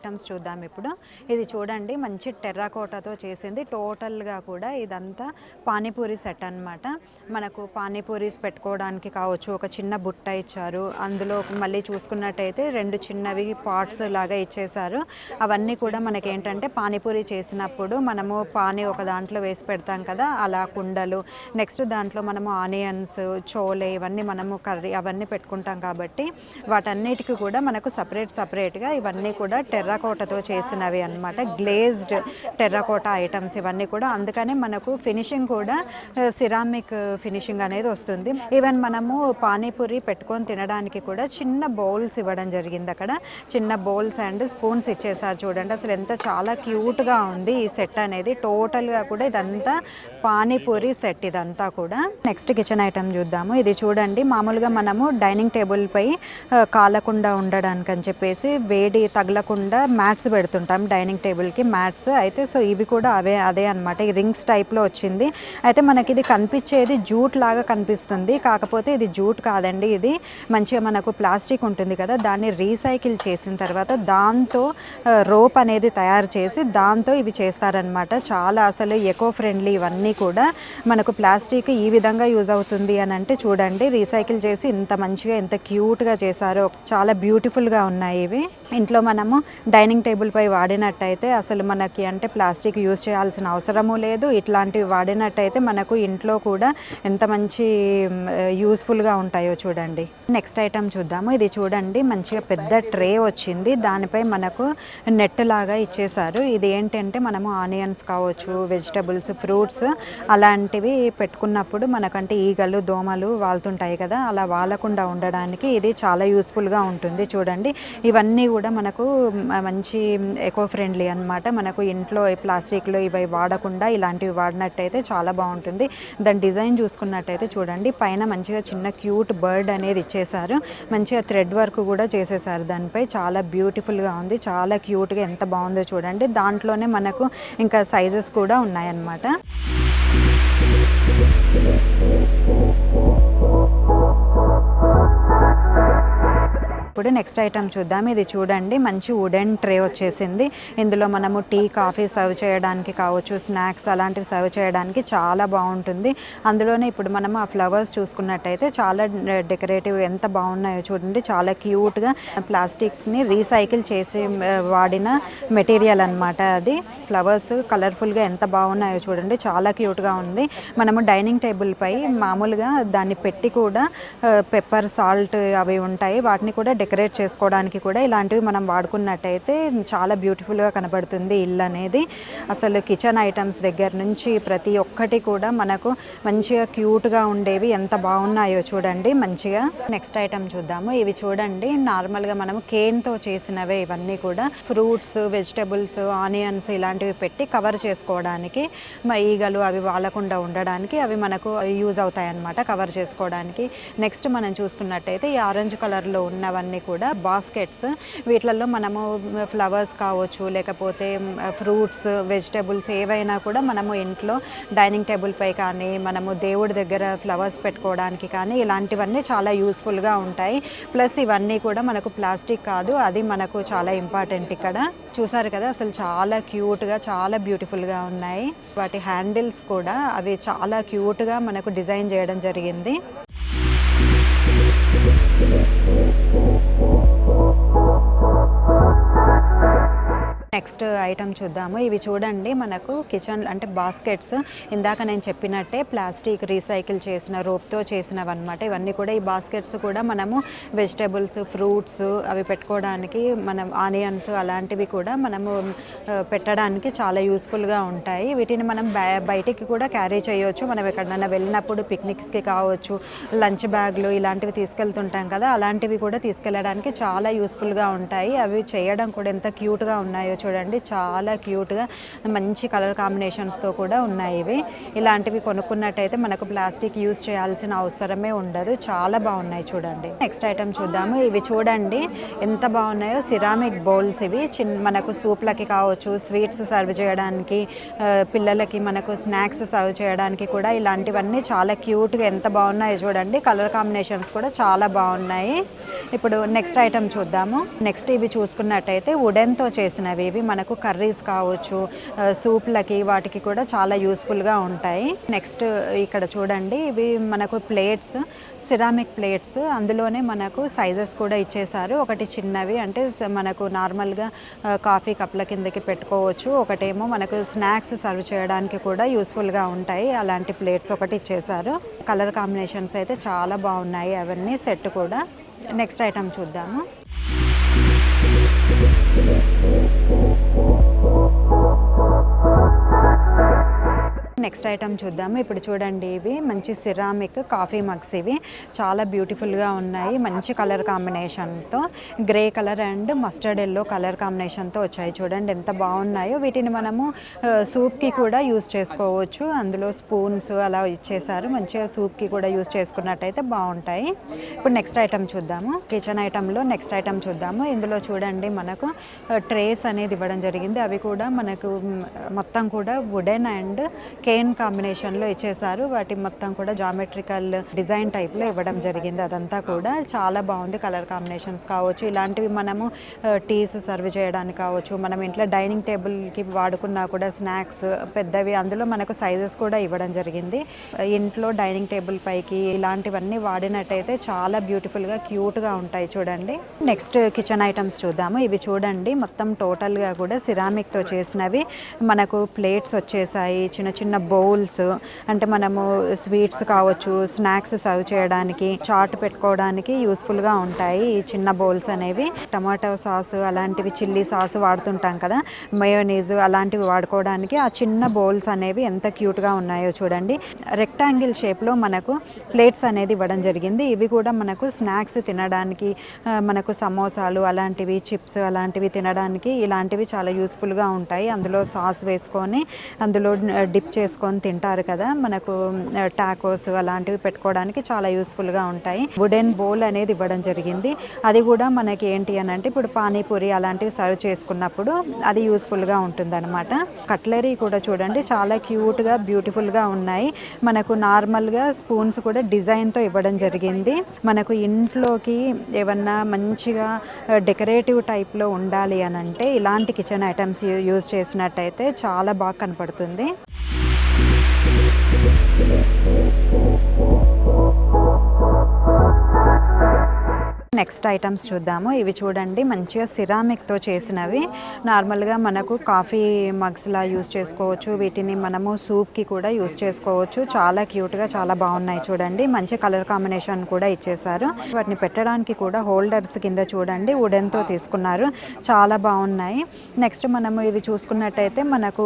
Items చూద్దాం ఇప్పుడు. ఇది చూడండి మంచి టెర్రాకోటాతో చేసింది. టోటల్గా కూడా ఇదంతా పానీపూరి సెట్ అనమాట. మనకు పానీపూరీస్ పెట్టుకోవడానికి కావచ్చు, ఒక చిన్న బుట్ట ఇచ్చారు. అందులో మళ్ళీ చూసుకున్నట్టయితే 2 చిన్నవి పాట్స్ లాగా ఇచ్చేశారు. అవన్నీ కూడా మనకి ఏంటంటే పానీపూరి చేసినప్పుడు మనము పానీ ఒక దాంట్లో వేసి పెడతాం కదా, అలా కుండలు. నెక్స్ట్ దాంట్లో మనము ఆనియన్స్, చోలే ఇవన్నీ మనము కర్రీ అవన్నీ పెట్టుకుంటాం కాబట్టి వాటన్నిటికీ కూడా మనకు సపరేట్గా ఇవన్నీ కూడా టెర్రాకోటాతో చేసినవి అనమాట. గ్లేజ్డ్ టెర్రాకోటా ఐటమ్స్ ఇవన్నీ కూడా. అందుకనే మనకు ఫినిషింగ్ కూడా సిరామిక్ ఫినిషింగ్ అనేది వస్తుంది. ఈవెన్ మనము పానీపూరి పెట్టుకొని తినడానికి కూడా చిన్న బౌల్స్ ఇవ్వడం జరిగింది. అక్కడ చిన్న బౌల్స్ అండ్ స్పూన్స్ ఇచ్చేసారు. చూడండి అసలు ఎంత చాలా క్యూట్గా ఉంది ఈ సెట్ అనేది. టోటల్గా కూడా ఇదంతా పానీపూరి సెట్ ఇదంతా కూడా. నెక్స్ట్ కిచెన్ ఐటమ్ చూద్దాము. ఇది చూడండి మామూలుగా మనము డైనింగ్ టేబుల్ పై కాలకుండా ఉండడానికి అని చెప్పేసి వేడి తగలకుండా మ్యాట్స్ పెడుతుంటాం డైనింగ్ టేబుల్కి మ్యాట్స్ అయితే. సో ఇవి కూడా అదే అనమాట. ఈ రింగ్స్ టైప్లో వచ్చింది. అయితే మనకి ఇది కనిపించేది జూట్ లాగా కనిపిస్తుంది, కాకపోతే ఇది జూట్ కాదండి. ఇది మంచిగా మనకు ప్లాస్టిక్ ఉంటుంది కదా, దాన్ని రీసైకిల్ చేసిన తర్వాత దాంతో రోప్ అనేది తయారు చేసి దాంతో ఇవి చేస్తారనమాట. చాలా అసలు ఎకో ఫ్రెండ్లీ ఇవన్నీ కూడా. మనకు ప్లాస్టిక్ ఈ విధంగా యూజ్ అవుతుంది అని అంటే చూడండి, రీసైకిల్ చేసి ఇంత మంచిగా ఎంత క్యూట్గా చేశారో. చాలా బ్యూటిఫుల్గా ఉన్నాయి ఇవి. ఇంట్లో మనము డైనింగ్ టేబుల్ పై వాడినట్టయితే అసలు మనకి అంటే ప్లాస్టిక్ యూజ్ చేయాల్సిన అవసరము లేదు. ఇట్లాంటివి వాడినట్టయితే మనకు ఇంట్లో కూడా ఎంత మంచి యూస్ఫుల్గా ఉంటాయో చూడండి. నెక్స్ట్ ఐటమ్ చూద్దాము. ఇది చూడండి మంచిగా పెద్ద ట్రే వచ్చింది. దానిపై మనకు నెట్ లాగా ఇచ్చేసారు. ఇది ఏంటంటే మనము ఆనియన్స్ కావచ్చు, వెజిటబుల్స్, ఫ్రూట్స్ అలాంటివి పెట్టుకున్నప్పుడు మనకంటే ఈగలు దోమలు వాళ్తుంటాయి కదా, అలా వాలకుండా ఉండడానికి ఇది చాలా యూస్ఫుల్గా ఉంటుంది. చూడండి ఇవన్నీ కూడా మనకు మంచి ఎకో ఫ్రెండ్లీ అనమాట. మనకు ఇంట్లో ప్లాస్టిక్లో ఇవి వాడకుండా ఇలాంటివి వాడినట్టయితే చాలా బాగుంటుంది. దాని డిజైన్ చూసుకున్నట్టయితే చూడండి పైన మంచిగా చిన్న క్యూట్ బర్డ్ అనేది ఇచ్చేసారు. మంచిగా థ్రెడ్ వర్క్ కూడా చేసేసారు దానిపై. చాలా బ్యూటిఫుల్గా ఉంది, చాలా క్యూట్గా ఎంత బాగుందో చూడండి. దాంట్లోనే మనకు ఇంకా సైజెస్ కూడా ఉన్నాయన్నమాట. ఇప్పుడు నెక్స్ట్ ఐటమ్ చూద్దాం. ఇది చూడండి మంచి వుడెన్ ట్రే వచ్చేసింది. ఇందులో మనము టీ కాఫీ సర్వ్ చేయడానికి కావచ్చు, స్నాక్స్ అలాంటివి సర్వ్ చేయడానికి చాలా బాగుంటుంది. అందులోనే ఇప్పుడు మనము ఆ ఫ్లవర్స్ చూసుకున్నట్టయితే చాలా డెకరేటివ్ ఎంత బాగున్నాయో చూడండి. చాలా క్యూట్గా ప్లాస్టిక్ని రీసైకిల్ చేసి వాడిన మెటీరియల్ అనమాట అది. ఫ్లవర్స్ కలర్ఫుల్గా ఎంత బాగున్నాయో చూడండి, చాలా క్యూట్గా ఉంది. మనము డైనింగ్ టేబుల్ పై మామూలుగా దాన్ని పెట్టి కూడా పెప్పర్ సాల్ట్ అవి ఉంటాయి, వాటిని కూడా డెకరేట్ చేసుకోవడానికి కూడా ఇలాంటివి మనం వాడుకున్నట్టయితే చాలా బ్యూటిఫుల్గా కనబడుతుంది ఇల్లు అనేది. అసలు కిచెన్ ఐటమ్స్ దగ్గర నుంచి ప్రతి ఒక్కటి కూడా మనకు మంచిగా క్యూట్గా ఉండేవి ఎంత బాగున్నాయో చూడండి మంచిగా. నెక్స్ట్ ఐటమ్ చూద్దాము. ఇవి చూడండి నార్మల్గా మనము కేన్తో చేసినవే ఇవన్నీ కూడా. ఫ్రూట్స్, వెజిటబుల్స్, ఆనియన్స్ ఇలాంటివి పెట్టి కవర్ చేసుకోవడానికి, ఈగలు అవి వాలకుండా ఉండడానికి అవి మనకు యూజ్ అవుతాయి అన్నమాట కవర్ చేసుకోవడానికి. నెక్స్ట్ మనం చూసుకున్నట్టయితే ఈ ఆరెంజ్ కలర్లో ఉన్నవన్నీ కూడా బాస్కెట్స్. వీటిలలో మనము ఫ్లవర్స్ కావచ్చు, లేకపోతే ఫ్రూట్స్, వెజిటబుల్స్ ఏవైనా కూడా మనము ఇంట్లో డైనింగ్ టేబుల్ పై కానీ మనము దేవుడి దగ్గర ఫ్లవర్స్ పెట్టుకోవడానికి కానీ ఇలాంటివన్నీ చాలా యూస్ఫుల్గా ఉంటాయి. ప్లస్ ఇవన్నీ కూడా మనకు ప్లాస్టిక్ కాదు, అది మనకు చాలా ఇంపార్టెంట్. ఇక్కడ చూసారు కదా అసలు చాలా క్యూట్గా చాలా బ్యూటిఫుల్గా ఉన్నాయి. వాటి హ్యాండిల్స్ కూడా అవి చాలా క్యూట్గా మనకు డిజైన్ చేయడం జరిగింది. నెక్స్ట్ ఐటమ్ చూద్దాము. ఇవి చూడండి మనకు కిచెన్ అంటే బాస్కెట్స్. ఇందాక నేను చెప్పినట్టే ప్లాస్టిక్ రీసైకిల్ చేసిన రోప్తో చేసినవి అనమాట. ఇవన్నీ కూడా ఈ బాస్కెట్స్ కూడా మనము వెజిటబుల్స్, ఫ్రూట్స్ అవి పెట్టుకోవడానికి, మనం ఆనియన్స్ అలాంటివి కూడా మనము పెట్టడానికి చాలా యూస్ఫుల్గా ఉంటాయి. వీటిని మనం బయటికి కూడా క్యారీ చేయవచ్చు. మనం ఎక్కడైనా వెళ్ళినప్పుడు పిక్నిక్స్కి కావచ్చు, లంచ్ బ్యాగ్లు ఇలాంటివి తీసుకెళ్తుంటాం కదా, అలాంటివి కూడా తీసుకెళ్ళడానికి చాలా యూస్ఫుల్గా ఉంటాయి. అవి చేయడం కూడా ఎంత క్యూట్గా ఉన్నాయో చూడండి, చాలా క్యూట్గా మంచి కలర్ కాంబినేషన్స్తో కూడా ఉన్నాయి ఇవి. ఇలాంటివి కొనుక్కున్నట్టయితే మనకు ప్లాస్టిక్ యూజ్ చేయాల్సిన అవసరమే ఉండదు. చాలా బాగున్నాయి చూడండి. నెక్స్ట్ ఐటమ్ చూద్దాము. ఇవి చూడండి ఎంత బాగున్నాయో, సిరామిక్ బౌల్స్ ఇవి. మనకు సూప్లకి కావచ్చు, స్వీట్స్ సర్వ్ చేయడానికి, పిల్లలకి మనకు స్నాక్స్ సర్వ్ చేయడానికి కూడా ఇలాంటివన్నీ చాలా క్యూట్గా ఎంత బాగున్నాయో చూడండి. కలర్ కాంబినేషన్స్ కూడా చాలా బాగున్నాయి. ఇప్పుడు నెక్స్ట్ ఐటమ్ చూద్దాము. నెక్స్ట్ ఇవి చూసుకున్నట్టయితే వుడెన్తో చేసినవి. ఇవి మనకు కర్రీస్ కావచ్చు, సూప్లకి వాటికి కూడా చాలా యూస్ఫుల్గా ఉంటాయి. నెక్స్ట్ ఇక్కడ చూడండి, ఇవి మనకు ప్లేట్స్, సిరామిక్ ప్లేట్స్. అందులోనే మనకు సైజెస్ కూడా ఇచ్చేసారు. ఒకటి చిన్నవి అంటే మనకు నార్మల్గా కాఫీ కప్ల కిందకి పెట్టుకోవచ్చు, ఒకటేమో మనకు స్నాక్స్ సర్వ్ చేయడానికి కూడా యూస్ఫుల్గా ఉంటాయి. అలాంటి ప్లేట్స్ ఒకటి ఇచ్చేసారు. కలర్ కాంబినేషన్స్ అయితే చాలా బాగున్నాయి అవన్నీ సెట్ కూడా. నెక్స్ట్ ఐటమ్ చూద్దాము. నెక్స్ట్ ఐటమ్ చూద్దాము. ఇప్పుడు చూడండి, ఇవి మంచి సిరామిక్ కాఫీ మగ్స్. ఇవి చాలా బ్యూటిఫుల్గా ఉన్నాయి, మంచి కలర్ కాంబినేషన్తో. Grey colour and mustard yellow colour కాంబినేషన్తో వచ్చాయి. చూడండి ఎంత బాగున్నాయో. వీటిని మనము సూప్కి కూడా యూస్ చేసుకోవచ్చు. అందులో స్పూన్స్ అలా ఇచ్చేసారు. మంచిగా సూప్కి కూడా యూస్ చేసుకున్నట్టయితే బాగుంటాయి. ఇప్పుడు నెక్స్ట్ ఐటమ్ చూద్దాము. కిచెన్ ఐటంలో నెక్స్ట్ ఐటమ్ చూద్దాము. ఇందులో చూడండి మనకు ట్రేస్ అనేది ఇవ్వడం జరిగింది. అవి కూడా మనకు మొత్తం కూడా వుడెన్ అండ్ కేన్ కాంబినేషన్లో ఇచ్చేసారు. వాటి మొత్తం కూడా జామెట్రికల్ డిజైన్ టైప్లో ఇవ్వడం జరిగింది. అదంతా కూడా చాలా బాగుంది. కలర్ కాంబినేషన్స్ కావచ్చు, ఇలాంటివి మనము టీస్ సర్వ్ చేయడానికి కావచ్చు, మనం ఇంట్లో డైనింగ్ టేబుల్కి వాడుకున్నా కూడా స్నాక్స్ పెద్దవి, అందులో మనకు సైజెస్ కూడా ఇవ్వడం జరిగింది. ఇంట్లో డైనింగ్ టేబుల్ పైకి ఇలాంటివన్నీ వాడినట్టయితే చాలా బ్యూటిఫుల్గా క్యూట్గా ఉంటాయి చూడండి. నెక్స్ట్ కిచెన్ ఐటమ్స్ చూద్దాము. ఇవి చూడండి మొత్తం టోటల్గా కూడా సిరామిక్తో చేసినవి. మనకు ప్లేట్స్ వచ్చేసాయి, చిన్న చిన్న బౌల్స్, అంటే మనము స్వీట్స్ కావచ్చు, స్నాక్స్ సర్వ్ చేయడానికి, చాట్ పెట్టుకోవడానికి యూస్ఫుల్గా ఉంటాయి ఈ చిన్న బౌల్స్ అనేవి. టమాటో సాస్ అలాంటివి, చిల్లీ సాస్ వాడుతుంటాం కదా, మయోనీస్ అలాంటివి వాడుకోవడానికి ఆ చిన్న బౌల్స్ అనేవి ఎంత క్యూట్గా ఉన్నాయో చూడండి. రెక్టాంగిల్ షేప్లో మనకు ప్లేట్స్ అనేది ఇవ్వడం జరిగింది. ఇవి కూడా మనకు స్నాక్స్ తినడానికి, మనకు సమోసాలు అలాంటివి, చిప్స్ అలాంటివి తినడానికి ఇలాంటివి చాలా యూస్ఫుల్గా ఉంటాయి. అందులో సాస్ వేసుకొని అందులో డిప్ చేసుకొని తింటారు కదా, మనకు టాకోస్ అలాంటివి పెట్టుకోవడానికి చాలా యూస్ఫుల్గా ఉంటాయి. వుడెన్ బౌల్ అనేది ఇవ్వడం జరిగింది. అది కూడా మనకి ఏంటి అని అంటే ఇప్పుడు పానీపూరి అలాంటివి సర్వ్ చేసుకున్నప్పుడు అది యూస్ఫుల్గా ఉంటుంది అనమాట. కట్లరీ కూడా చూడండి చాలా క్యూట్గా బ్యూటిఫుల్గా ఉన్నాయి. మనకు నార్మల్గా స్పూన్స్ కూడా డిజైన్తో ఇవ్వడం జరిగింది. మనకు ఇంట్లోకి ఏమన్నా మంచిగా డెకరేటివ్ టైప్లో ఉండాలి అని అంటే ఇలాంటి కిచెన్ ఐటమ్స్ యూజ్ చేసినట్టయితే చాలా బాగా కనపడుతుంది. నెక్స్ట్ ఐటమ్స్ చూద్దాము. ఇవి చూడండి మంచిగా సిరామిక్తో చేసినవి. నార్మల్గా మనకు కాఫీ మగ్స్లా యూస్ చేసుకోవచ్చు. వీటిని మనము సూప్కి కూడా యూస్ చేసుకోవచ్చు. చాలా క్యూట్గా చాలా బాగున్నాయి చూడండి. మంచి కలర్ కాంబినేషన్ కూడా ఇచ్చేసారు. వాటిని పెట్టడానికి కూడా హోల్డర్స్ కింద చూడండి వుడెన్తో తీసుకున్నారు. చాలా బాగున్నాయి. నెక్స్ట్ మనము ఇవి చూసుకున్నట్టయితే మనకు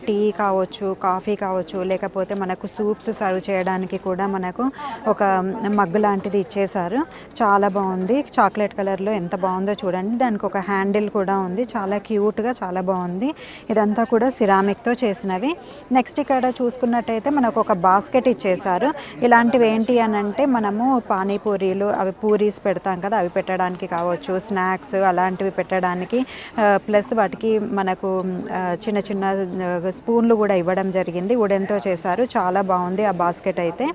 టీ కావచ్చు, కాఫీ కావచ్చు, లేకపోతే మనకు సూప్స్ సర్వ్ చేయడానికి కూడా మనకు ఒక మగ్గు లాంటిది ఇచ్చేసారు. చాలా బాగుంది. చాక్లెట్ కలర్లో ఎంత బాగుందో చూడండి. దానికి ఒక హ్యాండిల్ కూడా ఉంది. చాలా క్యూట్గా చాలా బాగుంది. ఇదంతా కూడా సిరామిక్తో చేసినవి. నెక్స్ట్ ఇక్కడ చూసుకున్నట్టయితే మనకు ఒక బాస్కెట్ ఇచ్చేసారు. ఇలాంటివి ఏంటి అని అంటే మనము పానీపూరీలు అవి పూరీస్ పెడతాం కదా, అవి పెట్టడానికి కావచ్చు, స్నాక్స్ అలాంటివి పెట్టడానికి, ప్లస్ వాటికి మనకు చిన్న చిన్న స్పూన్లు కూడా ఇవ్వడం జరిగింది. వుడెన్తో చేశారు. చాలా బాగుంది ఆ బాస్కెట్ అయితే.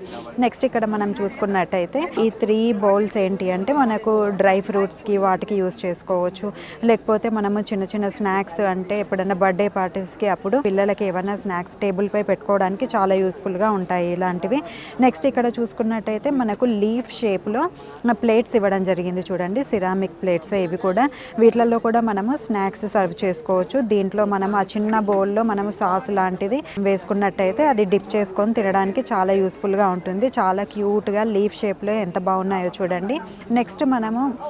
నెక్స్ట్ ఇక్కడ మనం చూసుకున్నట్టయితే ఈ 3 బౌల్స్ ఏంటి అంటే మనకు డ్రై ఫ్రూట్స్కి వాటికి యూస్ చేసుకోవచ్చు. లేకపోతే మనము చిన్న చిన్న స్నాక్స్ అంటే ఎప్పుడైనా బర్త్డే పార్టీస్కి అప్పుడు పిల్లలకి ఏమైనా స్నాక్స్ టేబుల్పై పెట్టుకోవడానికి చాలా యూస్ఫుల్గా ఉంటాయి ఇలాంటివి. నెక్స్ట్ ఇక్కడ చూసుకున్నట్టయితే మనకు లీఫ్ షేప్లో ప్లేట్స్ ఇవ్వడం జరిగింది చూడండి. సిరామిక్ ప్లేట్స్ ఇవి కూడా. వీటిలలో కూడా మనము స్నాక్స్ సర్వ్ చేసుకోవచ్చు. దీంట్లో మనం ఆ చిన్న బౌల్లో మనము సాస్ లాంటిది వేసుకున్నట్టయితే అది డిప్ చేసుకొని తినడానికి చాలా యూస్ఫుల్గా ఉంటుంది. చాలా క్యూట్గా లీఫ్ షేప్లో ఎంత బాగున్నాయో చూడండి. నెక్స్ట్ మనము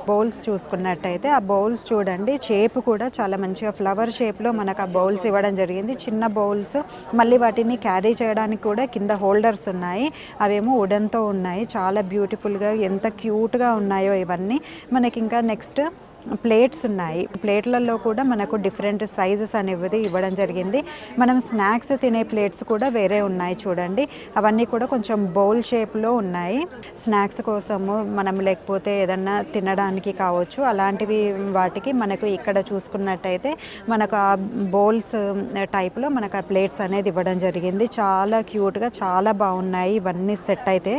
బౌల్స్ చూసుకున్నట్టయితే ఆ బౌల్స్ చూడండి షేప్ కూడా చాలా మంచిగా ఫ్లవర్ షేప్లో మనకు ఆ బౌల్స్ ఇవ్వడం జరిగింది. చిన్న బౌల్స్, మళ్ళీ వాటిని క్యారీ చేయడానికి కూడా కింద హోల్డర్స్ ఉన్నాయి. అవేమో వుడెన్తో ఉన్నాయి. చాలా బ్యూటిఫుల్గా ఎంత క్యూట్గా ఉన్నాయో ఇవన్నీ. మనకి ఇంకా నెక్స్ట్ ప్లేట్స్ ఉన్నాయి. ప్లేట్లలో కూడా మనకు డిఫరెంట్ సైజెస్ అనేవి ఇవ్వడం జరిగింది. మనం స్నాక్స్ తినే ప్లేట్స్ కూడా వేరే ఉన్నాయి చూడండి. అవన్నీ కూడా కొంచెం బౌల్ షేప్లో ఉన్నాయి. స్నాక్స్ కోసము మనం లేకపోతే ఏదన్నా తినడానికి కావచ్చు, అలాంటివి వాటికి మనకు ఇక్కడ చూసుకున్నట్టయితే మనకు ఆ బౌల్స్ టైప్లో మనకు ఆ ప్లేట్స్ అనేది ఇవ్వడం జరిగింది. చాలా క్యూట్గా చాలా బాగున్నాయి ఇవన్నీ సెట్ అయితే.